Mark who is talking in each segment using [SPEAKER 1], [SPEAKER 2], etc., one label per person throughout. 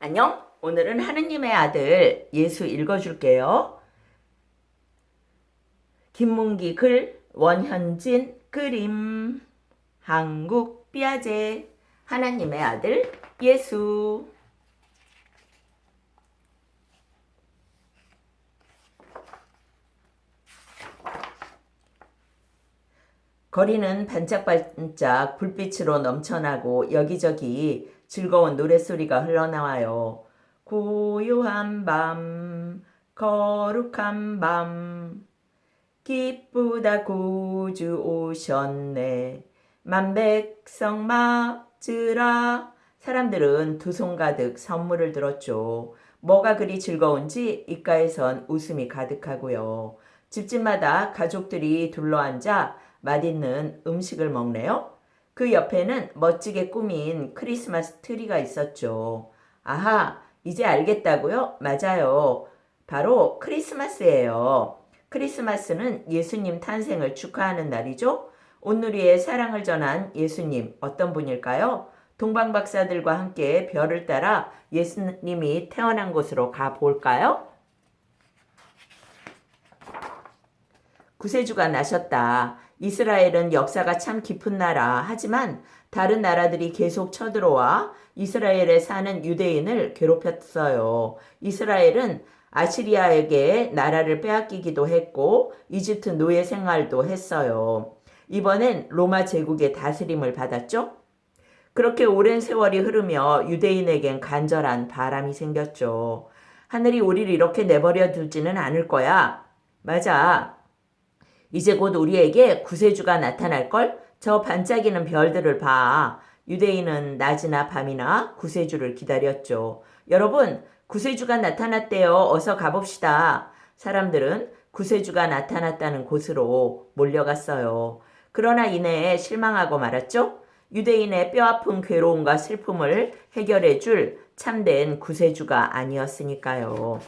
[SPEAKER 1] 안녕? 오늘은 하느님의 아들 예수 읽어줄게요. 김문기 글, 원현진 그림, 한국 삐아제, 하나님의 아들 예수. 거리는 반짝반짝 불빛으로 넘쳐나고 여기저기 즐거운 노랫소리가 흘러나와요. 고요한 밤, 거룩한 밤, 기쁘다 구주 오셨네. 만백성 맞으라. 사람들은 두 손 가득 선물을 들었죠. 뭐가 그리 즐거운지 입가에선 웃음이 가득하고요. 집집마다 가족들이 둘러앉아 맛있는 음식을 먹네요. 그 옆에는 멋지게 꾸민 크리스마스 트리가 있었죠. 아하, 이제 알겠다고요? 맞아요. 바로 크리스마스예요. 크리스마스는 예수님 탄생을 축하하는 날이죠. 온누리에 사랑을 전한 예수님 어떤 분일까요? 동방박사들과 함께 별을 따라 예수님이 태어난 곳으로 가볼까요? 구세주가 나셨다. 이스라엘은 역사가 참 깊은 나라. 하지만 다른 나라들이 계속 쳐들어와 이스라엘에 사는 유대인을 괴롭혔어요. 이스라엘은 아시리아에게 나라를 빼앗기기도 했고 이집트 노예 생활도 했어요. 이번엔 로마 제국의 다스림을 받았죠. 그렇게 오랜 세월이 흐르며 유대인에겐 간절한 바람이 생겼죠. 하늘이 우리를 이렇게 내버려 두지는 않을 거야. 맞아. 이제 곧 우리에게 구세주가 나타날걸? 저 반짝이는 별들을 봐. 유대인은 낮이나 밤이나 구세주를 기다렸죠. 여러분, 구세주가 나타났대요. 어서 가봅시다. 사람들은 구세주가 나타났다는 곳으로 몰려갔어요. 그러나 이내에 실망하고 말았죠. 유대인의 뼈아픈 괴로움과 슬픔을 해결해 줄 참된 구세주가 아니었으니까요.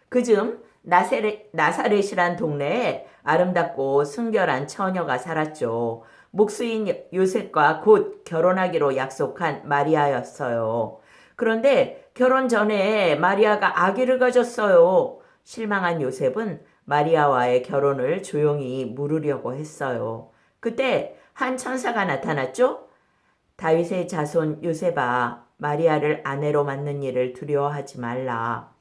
[SPEAKER 1] 그즘 나사렛이란 동네에 아름답고 순결한 처녀가 살았죠. 목수인 요셉과 곧 결혼하기로 약속한 마리아였어요. 그런데 결혼 전에 마리아가 아기를 가졌어요. 실망한 요셉은 마리아와의 결혼을 조용히 물으려고 했어요. 그때 한 천사가 나타났죠. 다윗의 자손 요셉아, 마리아를 아내로 맞는 일을 두려워하지 말라.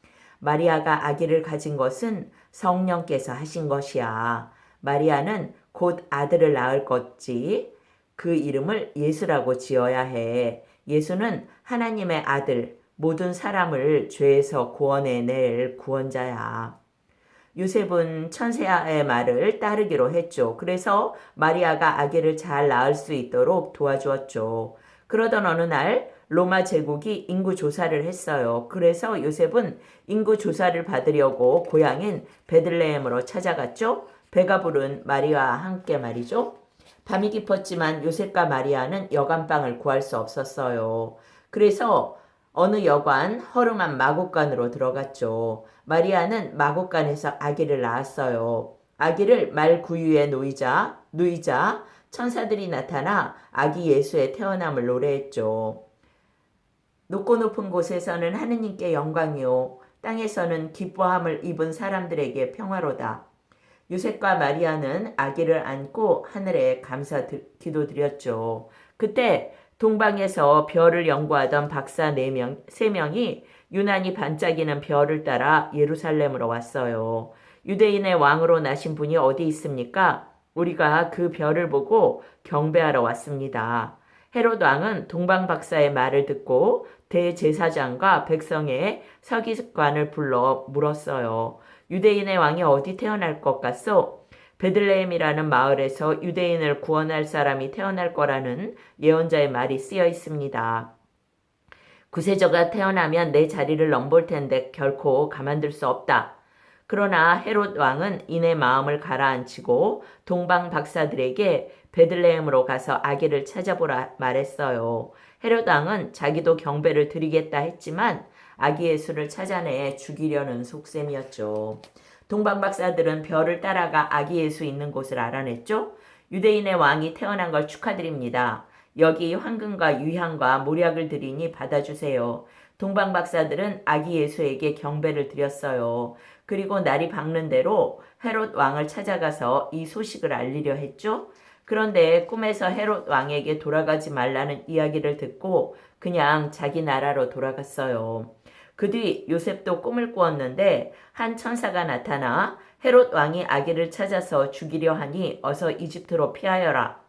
[SPEAKER 1] 마리아가 아기를 가진 것은 성령께서 하신 것이야. 마리아는 곧 아들을 낳을 것지. 그 이름을 예수라고 지어야 해. 예수는 하나님의 아들, 모든 사람을 죄에서 구원해낼 구원자야. 요셉은 천사의 말을 따르기로 했죠. 그래서 마리아가 아기를 잘 낳을 수 있도록 도와주었죠. 그러던 어느 날 로마 제국이 인구 조사를 했어요. 그래서 요셉은 인구 조사를 받으려고 고향인 베들레헴으로 찾아갔죠. 배가 부른 마리아와 함께 말이죠. 밤이 깊었지만 요셉과 마리아는 여간방을 구할 수 없었어요. 그래서 어느 여관 허름한 마곡간으로 들어갔죠. 마리아는 마곡간에서 아기를 낳았어요. 아기를 말 구유에 누이자 천사들이 나타나 아기 예수의 태어남을 노래했죠. 높고 높은 곳에서는 하느님께 영광이요 땅에서는 기뻐함을 입은 사람들에게 평화로다. 요셉과 마리아는 아기를 안고 하늘에 감사 기도드렸죠. 그때 동방에서 별을 연구하던 박사 3명이 유난히 반짝이는 별을 따라 예루살렘으로 왔어요. 유대인의 왕으로 나신 분이 어디 있습니까? 우리가 그 별을 보고 경배하러 왔습니다. 헤롯 왕은 동방 박사의 말을 듣고 대제사장과 백성의 서기관을 불러 물었어요. 유대인의 왕이 어디 태어날 것 같소? 베들레헴이라는 마을에서 유대인을 구원할 사람이 태어날 거라는 예언자의 말이 쓰여 있습니다. 구세주가 태어나면 내 자리를 넘볼 텐데 결코 가만둘 수 없다. 그러나 헤롯 왕은 이내 마음을 가라앉히고 동방 박사들에게 베들레헴으로 가서 아기를 찾아보라 말했어요. 헤롯 왕은 자기도 경배를 드리겠다 했지만 아기 예수를 찾아내 죽이려는 속셈이었죠. 동방 박사들은 별을 따라가 아기 예수 있는 곳을 알아냈죠. 유대인의 왕이 태어난 걸 축하드립니다. 여기 황금과 유향과 몰약을 드리니 받아주세요. 동방 박사들은 아기 예수에게 경배를 드렸어요. 그리고 날이 밝는 대로 헤롯 왕을 찾아가서 이 소식을 알리려 했죠. 그런데 꿈에서 헤롯 왕에게 돌아가지 말라는 이야기를 듣고 그냥 자기 나라로 돌아갔어요. 그 뒤 요셉도 꿈을 꾸었는데 한 천사가 나타나 헤롯 왕이 아기를 찾아서 죽이려 하니 어서 이집트로 피하여라.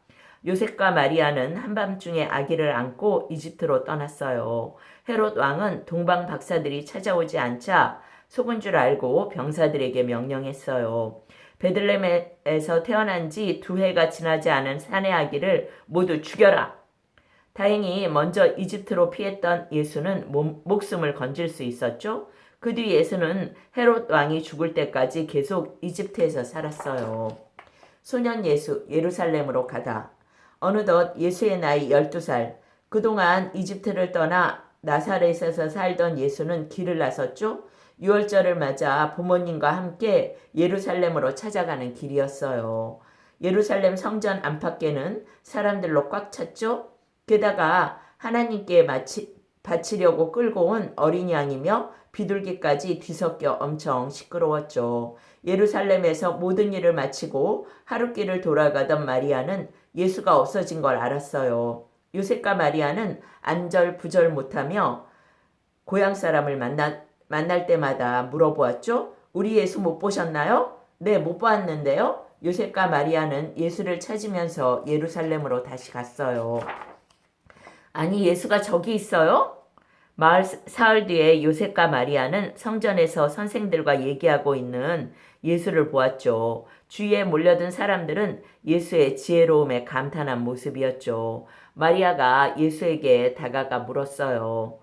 [SPEAKER 1] 요셉과 마리아는 한밤중에 아기를 안고 이집트로 떠났어요. 헤롯 왕은 동방 박사들이 찾아오지 않자 속은 줄 알고 병사들에게 명령했어요. 베들레헴에서 태어난 지 2해가 지나지 않은 사내 아기를 모두 죽여라. 다행히 먼저 이집트로 피했던 예수는 목숨을 건질 수 있었죠. 그 뒤 예수는 헤롯 왕이 죽을 때까지 계속 이집트에서 살았어요. 소년 예수 예루살렘으로 가다. 어느덧 예수의 나이 12살. 그동안 이집트를 떠나 나사렛에서 살던 예수는 길을 나섰죠. 6월절을 맞아 부모님과 함께 예루살렘으로 찾아가는 길이었어요. 예루살렘 성전 안팎에는 사람들로 꽉 찼죠. 게다가 하나님께 바치려고 끌고 온 어린 양이며 비둘기까지 뒤섞여 엄청 시끄러웠죠. 예루살렘에서 모든 일을 마치고 하룻길을 돌아가던 마리아는 예수가 없어진 걸 알았어요. 요셉과 마리아는 안절부절 못하며 고향 사람을 만날 때마다 물어보았죠. 우리 예수 못 보셨나요? 네, 못 봤는데요. 요셉과 마리아는 예수를 찾으면서 예루살렘으로 다시 갔어요. 아니, 예수가 저기 있어요? 사흘 뒤에 요셉과 마리아는 성전에서 선생들과 얘기하고 있는 예수를 보았죠. 주위에 몰려든 사람들은 예수의 지혜로움에 감탄한 모습이었죠. 마리아가 예수에게 다가가 물었어요.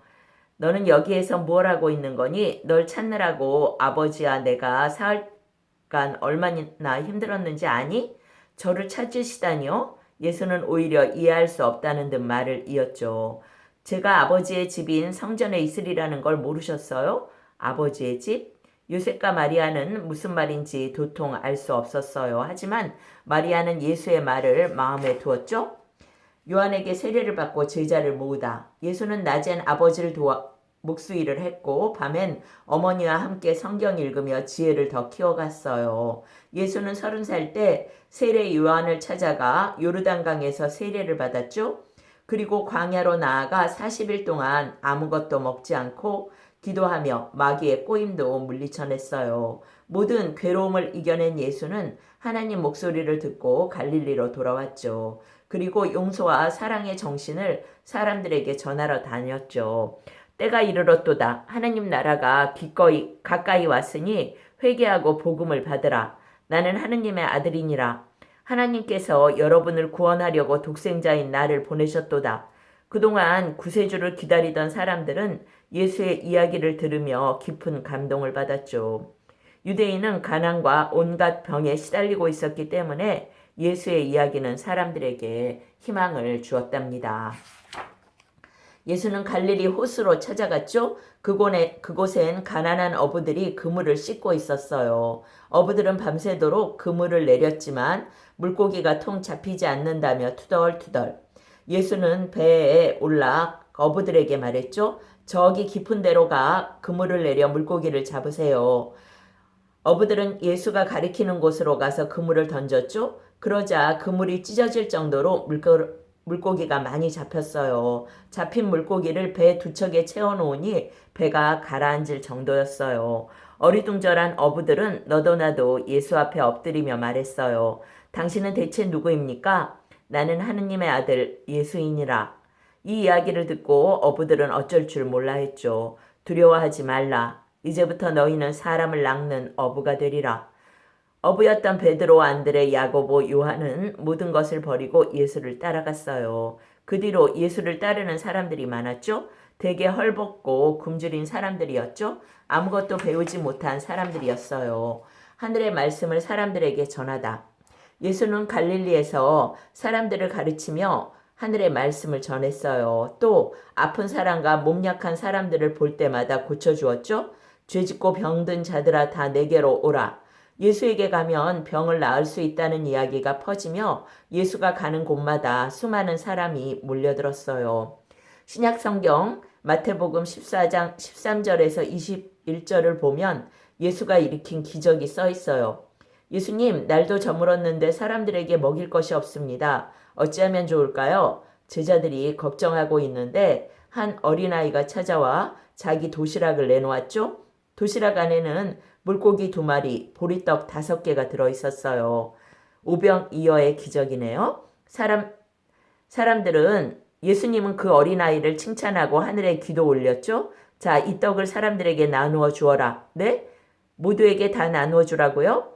[SPEAKER 1] 너는 여기에서 뭘 하고 있는 거니? 널 찾느라고 아버지와 내가 사흘간 얼마나 힘들었는지 아니? 저를 찾으시다니요? 예수는 오히려 이해할 수 없다는 듯 말을 이었죠. 제가 아버지의 집인 성전에 있으리라는 걸 모르셨어요? 아버지의 집? 요셉과 마리아는 무슨 말인지 도통 알 수 없었어요. 하지만 마리아는 예수의 말을 마음에 두었죠. 요한에게 세례를 받고 제자를 모으다. 예수는 낮엔 아버지를 도와 목수일을 했고 밤엔 어머니와 함께 성경 읽으며 지혜를 더 키워갔어요. 예수는 30살 때 세례 요한을 찾아가 요르단강에서 세례를 받았죠. 그리고 광야로 나아가 40일 동안 아무것도 먹지 않고 기도하며 마귀의 꼬임도 물리쳐냈어요. 모든 괴로움을 이겨낸 예수는 하나님 목소리를 듣고 갈릴리로 돌아왔죠. 그리고 용서와 사랑의 정신을 사람들에게 전하러 다녔죠. 때가 이르렀도다. 하나님 나라가 기꺼이 가까이 왔으니 회개하고 복음을 받으라. 나는 하느님의 아들이니라. 하나님께서 여러분을 구원하려고 독생자인 나를 보내셨도다. 그동안 구세주를 기다리던 사람들은 예수의 이야기를 들으며 깊은 감동을 받았죠. 유대인은 가난과 온갖 병에 시달리고 있었기 때문에 예수의 이야기는 사람들에게 희망을 주었답니다. 예수는 갈릴리 호수로 찾아갔죠. 그곳엔 가난한 어부들이 그물을 씻고 있었어요. 어부들은 밤새도록 그물을 내렸지만 물고기가 통 잡히지 않는다며 투덜투덜. 예수는 배에 올라 어부들에게 말했죠. 저기 깊은 데로 가 그물을 내려 물고기를 잡으세요. 어부들은 예수가 가리키는 곳으로 가서 그물을 던졌죠. 그러자 그물이 찢어질 정도로 물고기가 많이 잡혔어요. 잡힌 물고기를 배 2척에 채워놓으니 배가 가라앉을 정도였어요. 어리둥절한 어부들은 너도 나도 예수 앞에 엎드리며 말했어요. 당신은 대체 누구입니까? 나는 하느님의 아들 예수이니라. 이 이야기를 듣고 어부들은 어쩔 줄 몰라 했죠. 두려워하지 말라. 이제부터 너희는 사람을 낚는 어부가 되리라. 어부였던 베드로, 안드레, 야고보, 요한은 모든 것을 버리고 예수를 따라갔어요. 그 뒤로 예수를 따르는 사람들이 많았죠. 되게 헐벗고 굶주린 사람들이었죠. 아무것도 배우지 못한 사람들이었어요. 하늘의 말씀을 사람들에게 전하다. 예수는 갈릴리에서 사람들을 가르치며 하늘의 말씀을 전했어요. 또 아픈 사람과 몸 약한 사람들을 볼 때마다 고쳐주었죠. 죄짓고 병든 자들아 다 내게로 오라. 예수에게 가면 병을 나을 수 있다는 이야기가 퍼지며 예수가 가는 곳마다 수많은 사람이 몰려들었어요. 신약 성경 마태복음 14장 13절에서 21절을 보면 예수가 일으킨 기적이 써 있어요. 예수님, 날도 저물었는데 사람들에게 먹일 것이 없습니다. 어찌하면 좋을까요? 제자들이 걱정하고 있는데 한 어린아이가 찾아와 자기 도시락을 내놓았죠. 도시락 안에는 물고기 2마리, 보리떡 5개가 들어있었어요. 오병이어의 기적이네요. 사람들은 예수님은 그 어린아이를 칭찬하고 하늘에 기도 올렸죠. 자, 이 떡을 사람들에게 나누어 주어라. 네? 모두에게 다 나누어 주라고요?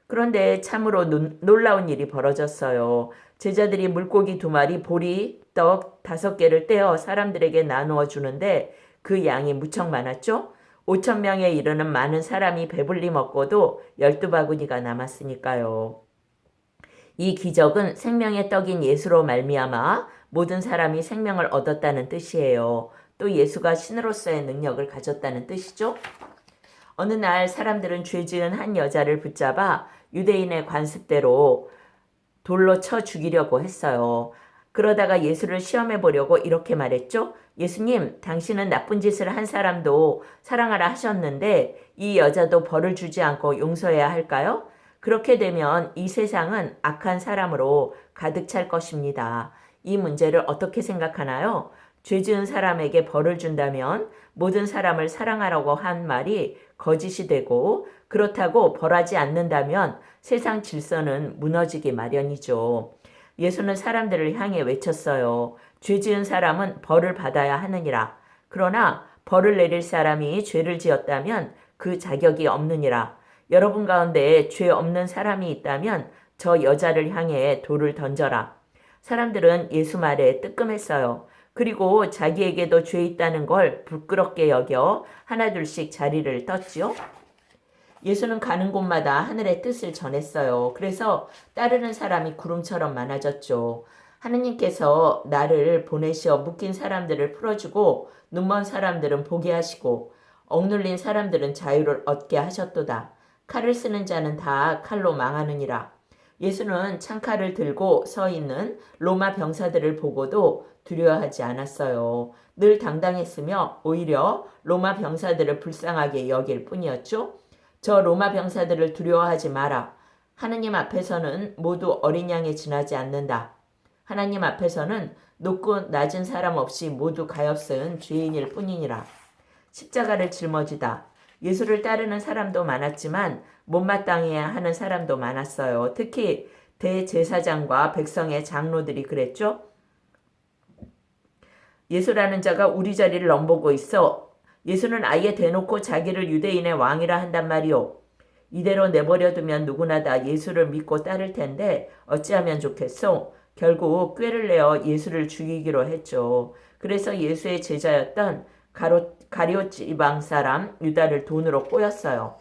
[SPEAKER 1] 그런데 참으로 놀라운 일이 벌어졌어요. 제자들이 물고기 2마리, 보리떡 5개를 떼어 사람들에게 나누어 주는데 그 양이 무척 많았죠. 5,000명에 이르는 많은 사람이 배불리 먹고도 12바구니가 남았으니까요. 이 기적은 생명의 떡인 예수로 말미암아 모든 사람이 생명을 얻었다는 뜻이에요. 또 예수가 신으로서의 능력을 가졌다는 뜻이죠. 어느 날 사람들은 죄 지은 한 여자를 붙잡아 유대인의 관습대로 돌로 쳐 죽이려고 했어요. 그러다가 예수를 시험해 보려고 이렇게 말했죠. 예수님, 당신은 나쁜 짓을 한 사람도 사랑하라 하셨는데 이 여자도 벌을 주지 않고 용서해야 할까요? 그렇게 되면 이 세상은 악한 사람으로 가득 찰 것입니다. 이 문제를 어떻게 생각하나요? 죄 지은 사람에게 벌을 준다면 모든 사람을 사랑하라고 한 말이 거짓이 되고 그렇다고 벌하지 않는다면 세상 질서는 무너지기 마련이죠. 예수는 사람들을 향해 외쳤어요. 죄 지은 사람은 벌을 받아야 하느니라. 그러나 벌을 내릴 사람이 죄를 지었다면 그 자격이 없느니라. 여러분 가운데 죄 없는 사람이 있다면 저 여자를 향해 돌을 던져라. 사람들은 예수 말에 뜨끔했어요. 그리고 자기에게도 죄 있다는 걸 부끄럽게 여겨 하나둘씩 자리를 떴지요. 예수는 가는 곳마다 하늘의 뜻을 전했어요. 그래서 따르는 사람이 구름처럼 많아졌죠. 하느님께서 나를 보내시어 묶인 사람들을 풀어주고 눈먼 사람들은 보게 하시고 억눌린 사람들은 자유를 얻게 하셨도다. 칼을 쓰는 자는 다 칼로 망하느니라. 예수는 창칼을 들고 서 있는 로마 병사들을 보고도 두려워하지 않았어요. 늘 당당했으며 오히려 로마 병사들을 불쌍하게 여길 뿐이었죠. 저 로마 병사들을 두려워하지 마라. 하느님 앞에서는 모두 어린 양에 지나지 않는다. 하나님 앞에서는 높고 낮은 사람 없이 모두 가엾은 죄인일 뿐이니라. 십자가를 짊어지다. 예수를 따르는 사람도 많았지만 못마땅해야 하는 사람도 많았어요. 특히 대제사장과 백성의 장로들이 그랬죠. 예수라는 자가 우리 자리를 넘보고 있어. 예수는 아예 대놓고 자기를 유대인의 왕이라 한단 말이오. 이대로 내버려두면 누구나 다 예수를 믿고 따를 텐데 어찌하면 좋겠소? 결국 꾀를 내어 예수를 죽이기로 했죠. 그래서 예수의 제자였던 가룟 지방 사람 유다를 돈으로 꼬였어요.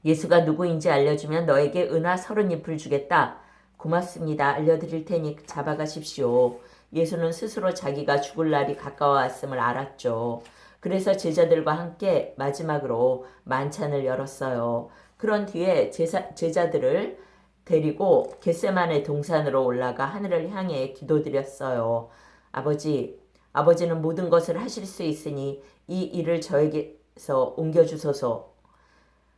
[SPEAKER 1] 예수가 누구인지 알려주면 너에게 은화 30잎을 주겠다. 고맙습니다. 알려드릴 테니 잡아가십시오. 예수는 스스로 자기가 죽을 날이 가까워왔음을 알았죠. 그래서 제자들과 함께 마지막으로 만찬을 열었어요. 그런 뒤에 제자들을 데리고 겟세마네 동산으로 올라가 하늘을 향해 기도드렸어요. 아버지는 모든 것을 하실 수 있으니 이 일을 저에게서 옮겨주소서.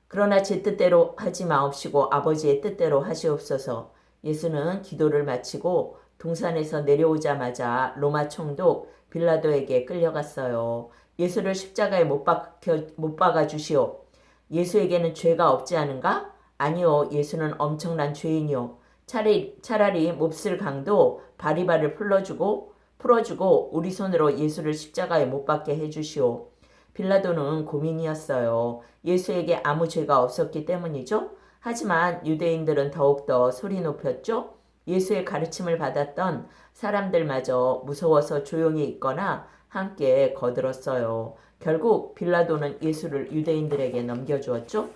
[SPEAKER 1] 그러나 제 뜻대로 하지 마옵시고 아버지의 뜻대로 하시옵소서. 예수는 기도를 마치고 동산에서 내려오자마자 로마 총독 빌라도에게 끌려갔어요. 예수를 십자가에 못 박아 주시오. 예수에게는 죄가 없지 않은가? 아니요. 예수는 엄청난 죄인이요. 차라리 몹쓸 강도 바리바를 풀어주고 우리 손으로 예수를 십자가에 못 박게 해주시오. 빌라도는 고민이었어요. 예수에게 아무 죄가 없었기 때문이죠. 하지만 유대인들은 더욱더 소리 높였죠. 예수의 가르침을 받았던 사람들마저 무서워서 조용히 있거나 함께 거들었어요. 결국 빌라도는 예수를 유대인들에게 넘겨주었죠.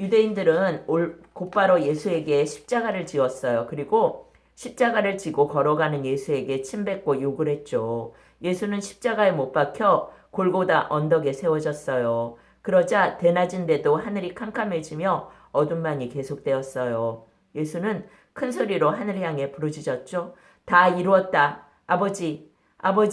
[SPEAKER 1] 유대인들은 곧바로 예수에게 십자가를 지었어요. 그리고 십자가를 지고 걸어가는 예수에게 침뱉고 욕을 했죠. 예수는 십자가에 못 박혀 골고다 언덕에 세워졌어요. 그러자 대낮인데도 하늘이 캄캄해지며 어둠만이 계속되었어요. 예수는 큰 소리로 하늘 향해 부르짖었죠. 다 이루었다. 아버지, 아버지.